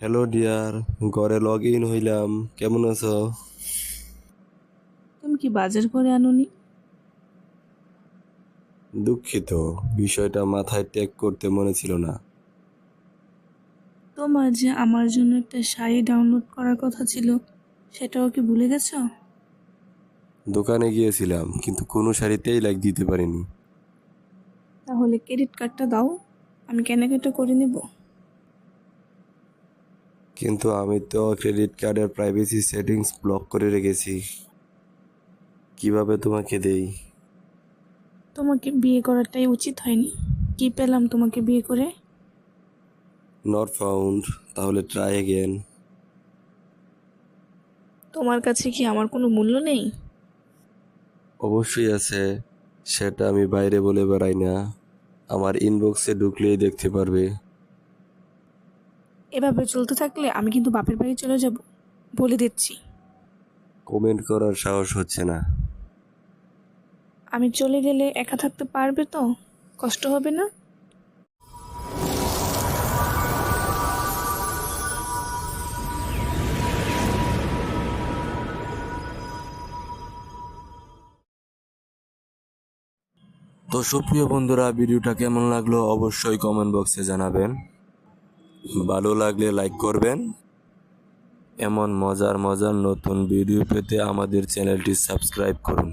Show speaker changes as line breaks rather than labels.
Hello dear, ঘরে log in হইলাম। কেমন আছো?
তুমি কি বাজার করে আনোনি?
দুঃখিত, বিষয়টা মাথায় ট্যাগ করতে মনে ছিল না।
তোমার যে আমার জন্য একটা শাড়ি ডাউনলোড করার কথা ছিল, সেটাও কি ভুলে গেছো?
দোকানে গিয়েছিলাম কিন্তু কোনো শাড়িতেই লাইক দিতে পারিনি।
তাহলে ক্রেডিট কার্ডটা দাও, আমি কেনাকাটা করে নেব।
কিন্তু আমি তো ক্রেডিট কার্ডের প্রাইভেসি সেটিংস ব্লক করে রেখেছি। কিভাবে তোমাকে দেই?
তোমাকে বিয়ে করাটাই উচিত হয়নি। কি পেলাম তোমাকে বিয়ে করে?
Not found. তাহলে ট্রাই অ্যাগেন।
তোমার কাছে কি আমার কোনো মূল্য নেই?
অবশ্যই আছে, সেটা আমি বাইরে বলে বেড়াই না। আমার ইনবক্সে ঢুকলেই দেখতে পারবে।
এভাবে চলতে থাকলে আমি কিন্তু বাপের বাড়ি চলে যাব, বলে দিচ্ছি।
কমেন্ট করার সাহস হচ্ছে না।
আমি চলে গেলে একা থাকতে পারবে তো? কষ্ট হবে না?
তো সুপ্রিয় বন্ধুরা, ভিডিওটা কেমন লাগলো অবশ্যই কমেন্ট বক্সে জানাবেন। ভালো লাগলে লাইক করবেন। এমন মজার মজার নতুন ভিডিও পেতে আমাদের চ্যানেলটি সাবস্ক্রাইব করুন।